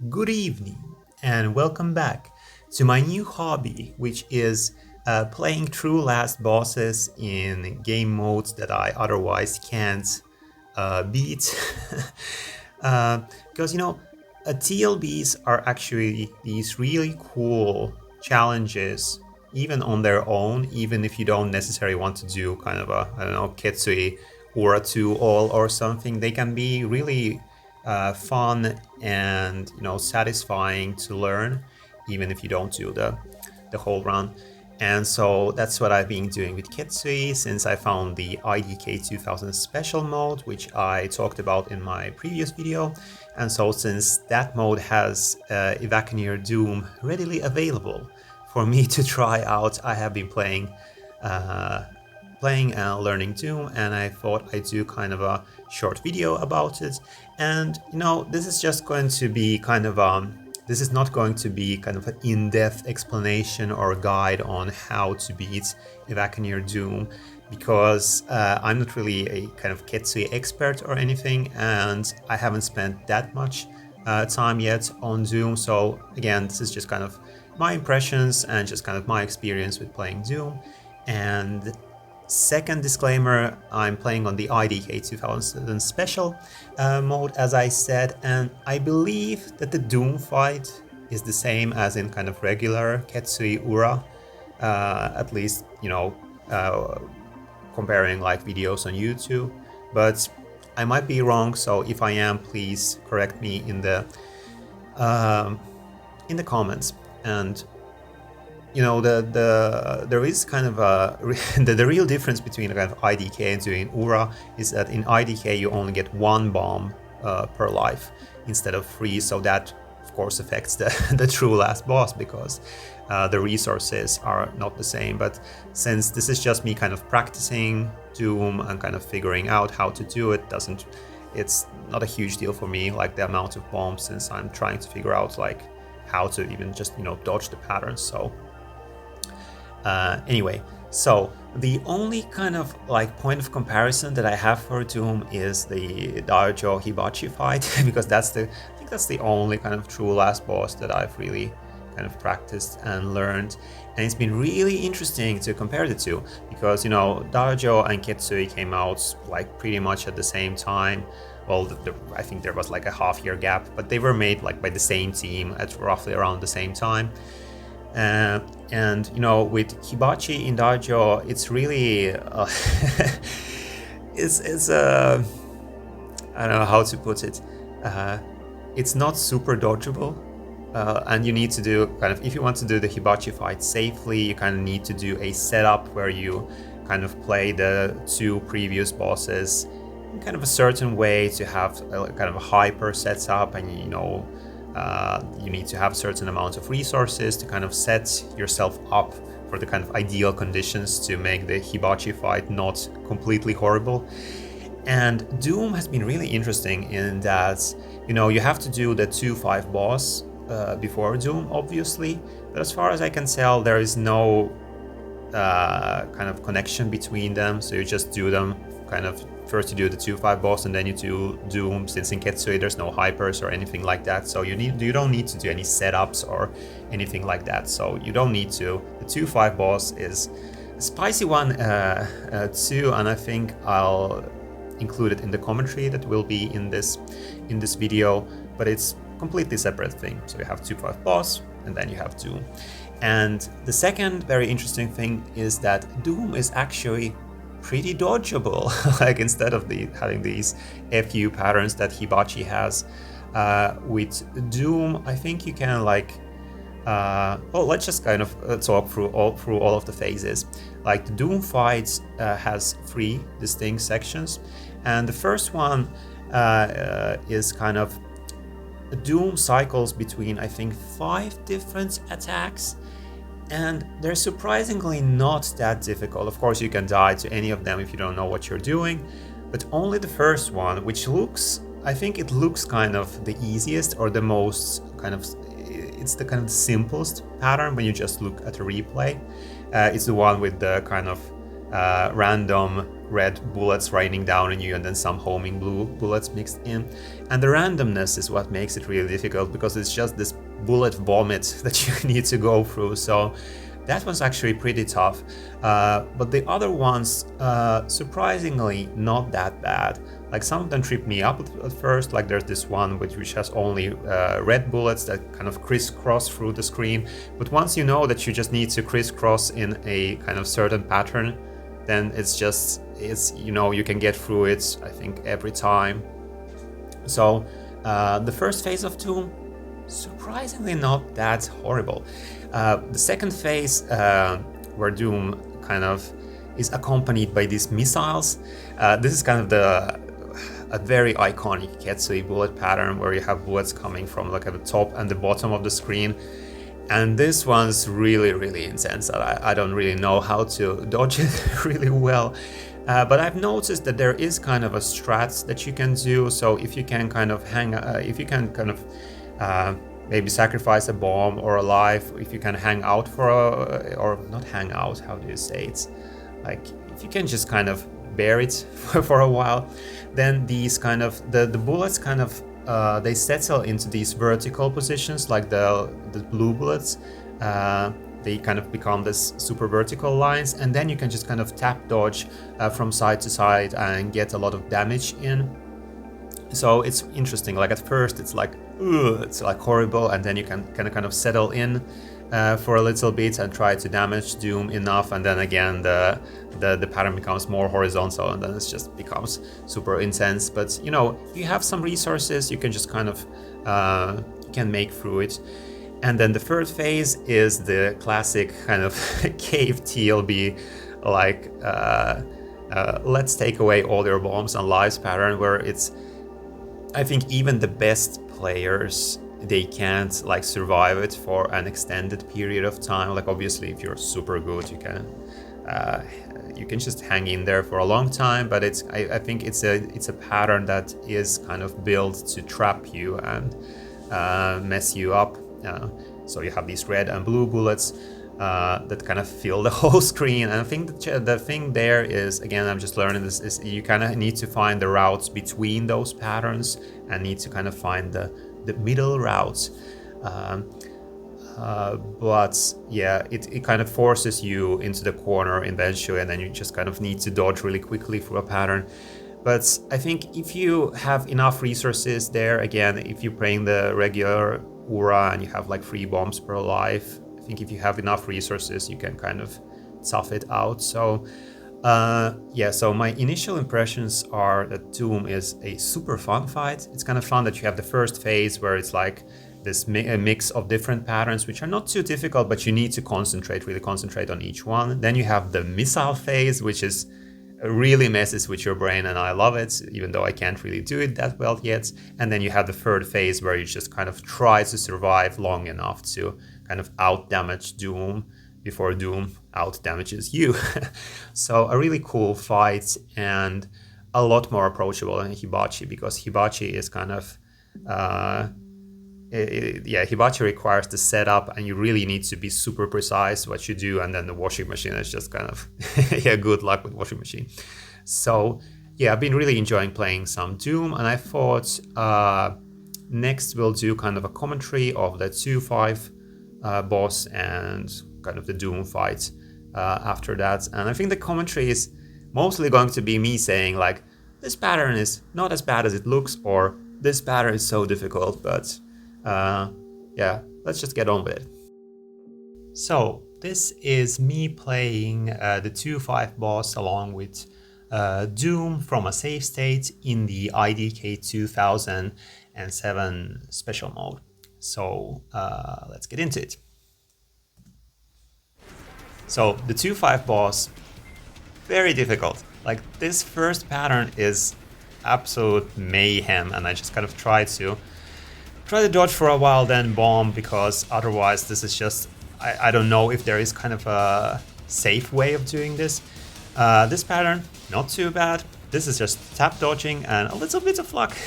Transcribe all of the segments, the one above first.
Good evening, and welcome back to my new hobby, which is playing true last bosses in game modes that I otherwise can't beat. Because TLBs are actually these really cool challenges, even on their own, even if you don't necessarily want to do kind of a, I don't know, Ketsui or a 2 all or something. They can be really fun and satisfying to learn, even if you don't do the whole run. And so that's what I've been doing with Ketsui since I found the IDK 2000 special mode, which I talked about in my previous video. And so since that mode has Evaccaneer Doom readily available for me to try out, I have been playing and learning Doom, and I thought I'd do kind of a short video about it. And this is just going to be kind of this is not going to be kind of an in-depth explanation or guide on how to beat Evaccaneer Doom, because I'm not really a kind of Ketsui expert or anything, and I haven't spent that much time yet on Doom. So again, this is just kind of my impressions and just kind of my experience with playing Doom. And second disclaimer, I'm playing on the IDK 2000 special mode, as I said, and I believe that the Doom fight is the same as in kind of regular Ketsui Ura, at least, comparing like videos on YouTube, but I might be wrong, so if I am, please correct me in the comments. And there is kind of a the real difference between kind of IDK and doing Ura is that in IDK you only get one bomb per life instead of 3, so that of course affects the true last boss, because the resources are not the same. But since this is just me kind of practicing Doom and kind of figuring out how to do it, it's not a huge deal for me, like the amount of bombs, since I'm trying to figure out like how to even just dodge the patterns. So anyway, so the only kind of like point of comparison that I have for Doom is the Daojo Hibachi fight, because I think that's the only kind of true last boss that I've really kind of practiced and learned. And it's been really interesting to compare the two, because Daojo and Ketsui came out like pretty much at the same time. Well, I think there was like a half-year gap, but they were made like by the same team at roughly around the same time. And with Hibachi in Daojo, it's really it's I don't know how to put it. It's not super dodgeable, and you need to do kind of, if you want to do the Hibachi fight safely, you kind of need to do a setup where you kind of play the 2 previous bosses in kind of a certain way to have kind of a hyper setup, and you need to have a certain amount of resources to kind of set yourself up for the kind of ideal conditions to make the Hibachi fight not completely horrible. And Doom has been really interesting in that, you have to do the 2-5 boss before Doom, obviously, but as far as I can tell, there is no kind of connection between them, so you just do them kind of. First you do the 2-5 boss, and then you do Doom, since in Ketsui there's no hypers or anything like that, so you don't need to do any setups or anything like that, so you don't need to. The 2-5 boss is a spicy one too, and I think I'll include it in the commentary that will be in this video, but it's completely separate thing. So you have 2-5 boss, and then you have Doom. And the second very interesting thing is that Doom is actually pretty dodgeable. Like, instead of having these FU patterns that Hibachi has, with Doom, I think you can like well, let's just kind of talk through all of the phases. Like, the Doom fights has 3 distinct sections, and the first one is kind of Doom cycles between, I think, 5 different attacks, and they're surprisingly not that difficult. Of course, you can die to any of them if you don't know what you're doing, but only the first one, which I think it looks kind of the easiest, or the most kind of, it's the kind of simplest pattern when you just look at a replay. It's the one with the kind of random red bullets raining down on you and then some homing blue bullets mixed in. And the randomness is what makes it really difficult, because it's just this bullet vomit that you need to go through. So that was actually pretty tough, but the other ones, surprisingly, not that bad. Like some of them tripped me up at first, like there's this one which has only red bullets that kind of crisscross through the screen. But once you know that you just need to crisscross in a kind of certain pattern, then you can get through it, I think, every time. So the first phase of Doom, surprisingly not that horrible. The second phase, where Doom kind of is accompanied by these missiles. This is kind of a very iconic Ketsui bullet pattern where you have bullets coming from like at the top and the bottom of the screen. And this one's really, really intense. I don't really know how to dodge it really well. But I've noticed that there is kind of a strat that you can do. So if you can kind of maybe sacrifice a bomb or a life, if you can hang out or not hang out, how do you say it? Like, if you can just kind of bear it for a while, then these kind of, the bullets kind of, they settle into these vertical positions, like the blue bullets. They kind of become this super vertical lines, and then you can just kind of tap dodge from side to side and get a lot of damage in. So it's interesting. Like at first it's like, ugh, it's like horrible, and then you can kind of settle in for a little bit and try to damage Doom enough, and then again the pattern becomes more horizontal, and then it just becomes super intense. But you know, if you have some resources, you can just kind of can make through it. And then the third phase is the classic kind of cave TLB, like let's take away all their bombs and lives pattern, where it's, I think even the best players, they can't like survive it for an extended period of time. Like obviously if you're super good, you can just hang in there for a long time, but I think it's a pattern that is kind of built to trap you and mess you up. So you have these red and blue bullets that kind of fill the whole screen. And I think the thing there is, again, I'm just learning this, is you kind of need to find the routes between those patterns and need to kind of find the middle routes. But yeah, it kind of forces you into the corner eventually, and then you just kind of need to dodge really quickly through a pattern. But I think if you have enough resources there, again, if you're playing the regular Ura and you have like 3 bombs per life, I think if you have enough resources, you can kind of tough it out. So yeah, so my initial impressions are that Doom is a super fun fight. It's kind of fun that you have the first phase where it's like this mix of different patterns, which are not too difficult, but you need to really concentrate on each one. Then you have the missile phase, which is really messes with your brain, and I love it, even though I can't really do it that well yet. And then you have the third phase where you just kind of try to survive long enough to kind of out-damage Doom before Doom out-damages you. So a really cool fight, and a lot more approachable than Hibachi, because Hibachi is kind of Hibachi requires the setup, and you really need to be super precise what you do, and then the washing machine is just kind of yeah, good luck with washing machine. So yeah, I've been really enjoying playing some Doom, and I thought next we'll do kind of a commentary of the 2-5 boss and kind of the Doom fight after that. And I think the commentary is mostly going to be me saying like, this pattern is not as bad as it looks, or this pattern is so difficult, but yeah, let's just get on with it. So this is me playing the 2-5 boss along with Doom from a save state in the IDK 2007 special mode. So let's get into it. So the 2-5 boss, very difficult. Like, this first pattern is absolute mayhem, and I just kind of try to dodge for a while, then bomb, because otherwise this is just, I don't know if there is kind of a safe way of doing this. This pattern, not too bad. This is just tap dodging and a little bit of luck.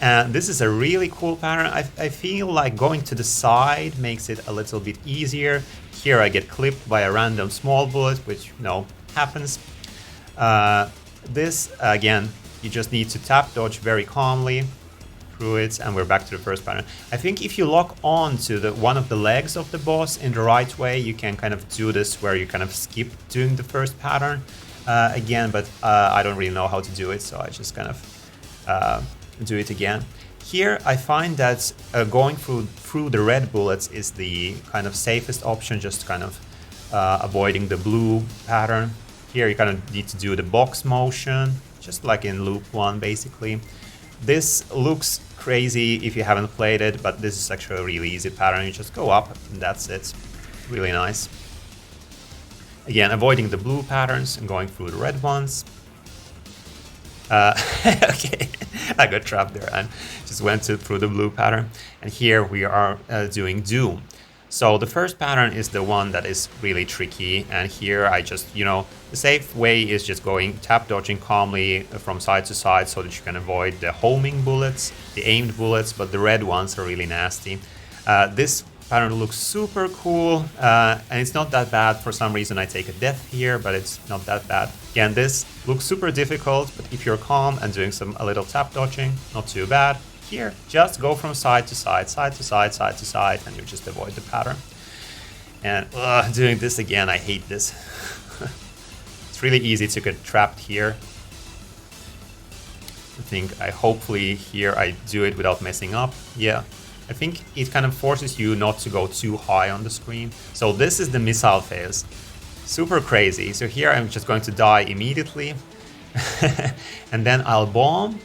And this is a really cool pattern. I feel like going to the side makes it a little bit easier. Here I get clipped by a random small bullet, which, you know, happens. This, again, you just need to tap dodge very calmly through it, and we're back to the first pattern. I think if you lock on to one of the legs of the boss in the right way, you can kind of do this where you kind of skip doing the first pattern again, but I don't really know how to do it, so I just kind of do it again. Here I find that going through the red bullets is the kind of safest option, just kind of avoiding the blue pattern. Here you kind of need to do the box motion, just like in loop 1 basically. This looks crazy if you haven't played it, but this is actually a really easy pattern. You just go up and that's it. Really nice. Again, avoiding the blue patterns and going through the red ones. Okay, I got trapped there and just went through the blue pattern. And here we are doing Doom. So the first pattern is the one that is really tricky, and here I just, you know, the safe way is just going tap dodging calmly from side to side so that you can avoid the homing bullets, the aimed bullets, but the red ones are really nasty. This pattern looks super cool, and it's not that bad. For some reason I take a death here, but it's not that bad. Again, this looks super difficult, but if you're calm and doing a little tap dodging, not too bad. Here, just go from side to side, side to side, side to side, and you just avoid the pattern. And doing this again, I hate this. It's really easy to get trapped here. Hopefully here I do it without messing up. Yeah, I think it kind of forces you not to go too high on the screen. So this is the missile phase. Super crazy. So here I'm just going to die immediately. And then I'll bomb.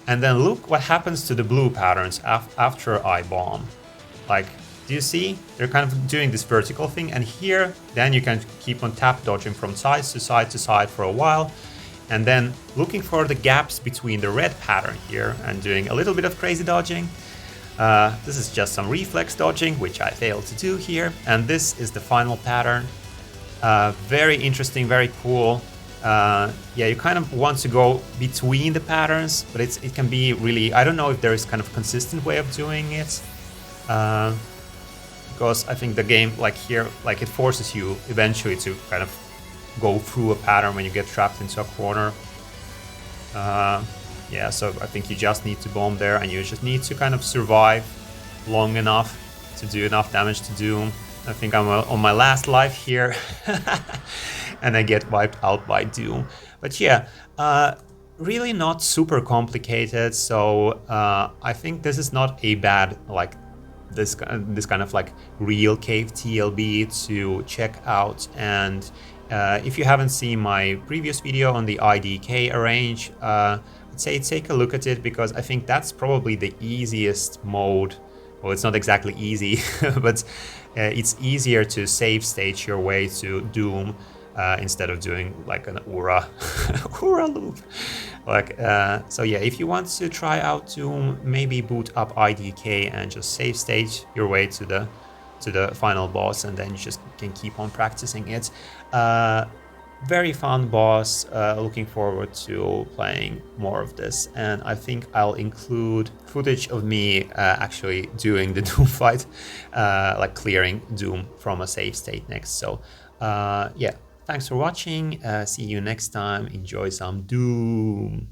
And then look what happens to the blue patterns after I bomb. Like, do you see? They're kind of doing this vertical thing, and here, then you can keep on tap dodging from side to side to side for a while, and then looking for the gaps between the red pattern here and doing a little bit of crazy dodging. This is just some reflex dodging, which I failed to do here, and this is the final pattern. Very interesting, very cool. Yeah, you kind of want to go between the patterns, but it can be really, I don't know if there is kind of a consistent way of doing it, because I think the game, like here, like it forces you eventually to kind of go through a pattern when you get trapped into a corner. Yeah, so I think you just need to bomb there, and you just need to kind of survive long enough to do enough damage to Doom. I think I'm on my last life here. And I get wiped out by Doom. But yeah, really not super complicated. So I think this is not a bad, like, this kind of like real cave TLB to check out. And if you haven't seen my previous video on the IDK arrange, I'd say take a look at it, because I think that's probably the easiest mode. Well, it's not exactly easy, but it's easier to save stage your way to Doom instead of doing like an Ura loop. Like, so yeah, if you want to try out Doom, maybe boot up IDK and just save stage your way to the final boss, and then you just can keep on practicing it. Very fun boss, looking forward to playing more of this, and I think I'll include footage of me actually doing the Doom fight, like clearing Doom from a save state next. So yeah, thanks for watching, see you next time, enjoy some Doom.